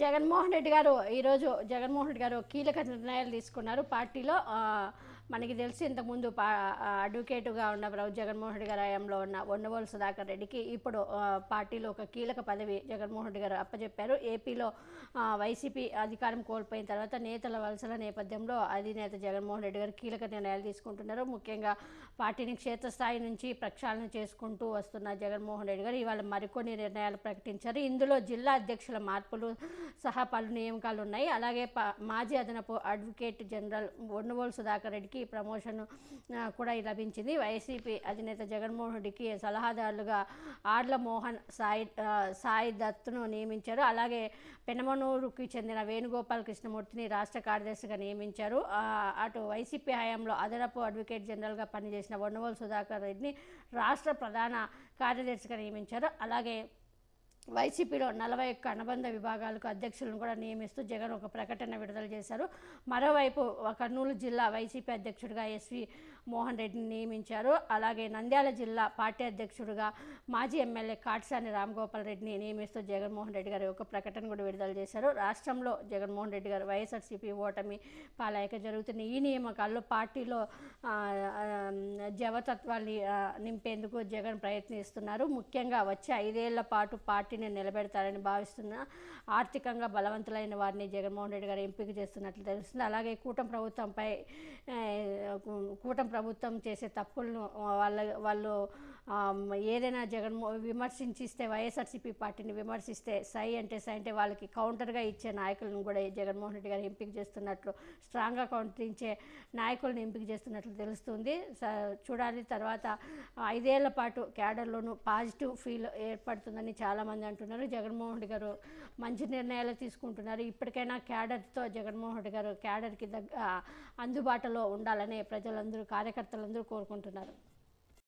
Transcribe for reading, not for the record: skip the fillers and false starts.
జగన్మోహన్ రెడ్డి గారు ఈరోజు జగన్మోహన్ రెడ్డి గారు కీలక నిర్ణయాలు తీసుకున్నారు పార్టీలో. మనకి తెలిసి ఇంతకుముందు అడ్వకేటుగా ఉన్న జగన్మోహన్ రెడ్డి గారి హయాంలో ఉన్న ఉండవోలు సుధాకర్ రెడ్డికి ఇప్పుడు పార్టీలో ఒక కీలక పదవి జగన్మోహన్ రెడ్డి గారు అప్పచెప్పారు. ఏపీలో వైసీపీ అధికారం కోల్పోయిన తర్వాత నేతల వలసల నేపథ్యంలో అధినేత జగన్మోహన్ రెడ్డి గారు కీలక నిర్ణయాలు తీసుకుంటున్నారు. ముఖ్యంగా పార్టీని క్షేత్రస్థాయి నుంచి ప్రక్షాళన చేసుకుంటూ వస్తున్న జగన్మోహన్ రెడ్డి గారు ఇవాళ మరికొన్ని నిర్ణయాలు ప్రకటించారు. ఇందులో జిల్లా అధ్యక్షుల మార్పులు సహా పలు నియామకాలు ఉన్నాయి. అలాగే మాజీ అదనపు అడ్వకేట్ జనరల్ ఉండవోలు సుధాకర్ రెడ్డికి ప్రమోషన్ కూడా లభించింది. వైసీపీ అధినేత జగన్మోహన్ రెడ్డికి సలహాదారులుగా ఆర్ల మోహన్ సాయి దత్తును నియమించారు. అలాగే పెనమనూరుకి చెందిన వేణుగోపాల్ కృష్ణమూర్తిని రాష్ట్ర కార్యదర్శిగా నియమించారు. అటు వైసీపీ హయాంలో అదనపు అడ్వకేట్ జనరల్గా పనిచేసిన ఉండవోలు సుధాకర్ రెడ్డిని రాష్ట్ర ప్రధాన కార్యదర్శిగా నియమించారు. అలాగే వైసీపీలో 41 అనుబంధ విభాగాలకు అధ్యక్షులను కూడా నియమిస్తూ జగన్ ఒక ప్రకటన విడుదల చేశారు. మరోవైపు కర్నూలు జిల్లా వైసీపీ అధ్యక్షుడిగా ఎస్వి మోహన్ రెడ్డిని నియమించారు. అలాగే నంద్యాల జిల్లా పార్టీ అధ్యక్షుడిగా మాజీ ఎమ్మెల్యే కాట్సాని రామ్గోపాల్ రెడ్డిని నియమిస్తూ జగన్మోహన్ రెడ్డి గారు ఒక ప్రకటన కూడా విడుదల చేశారు. రాష్ట్రంలో జగన్మోహన్ రెడ్డి గారు వైఎస్ఆర్సీపీ ఓటమి పాలయక జరుగుతున్న ఈ నియామకాల్లో పార్టీలో జవతత్వాన్ని నింపేందుకు జగన్ ప్రయత్నిస్తున్నారు. ముఖ్యంగా వచ్చే 5 ఏళ్ల పాటు పార్టీ నిలబెడతారని భావిస్తున్న ఆర్థికంగా బలవంతులైన వారిని జగన్మోహన్ రెడ్డి గారు ఎంపిక చేస్తున్నట్లు తెలుస్తుంది. అలాగే కూటమి ప్రభుత్వం చేసే తప్పులను వాళ్ళు ఏదైనా విమర్శించిస్తే వైఎస్ఆర్సీపీ పార్టీని విమర్శిస్తే సై అంటే వాళ్ళకి కౌంటర్గా ఇచ్చే నాయకులను కూడా జగన్మోహన్ రెడ్డి గారు ఎంపిక చేస్తున్నట్లు, స్ట్రాంగ్గా కౌంటరించే నాయకులను ఎంపిక చేస్తున్నట్లు తెలుస్తుంది. చూడాలి తర్వాత 5 ఏళ్ల పాటు క్యాడర్లోనూ పాజిటివ్ ఫీల్ ఏర్పడుతుందని చాలామంది అంటున్నారు. జగన్మోహన్ రెడ్డి గారు మంచి నిర్ణయాలు తీసుకుంటున్నారు. ఇప్పటికైనా క్యాడర్తో జగన్మోహన్ రెడ్డి గారు క్యాడర్కి అందుబాటులో ఉండాలని ప్రజలందరూ కార్యకర్తలందరూ కోరుకుంటున్నారు.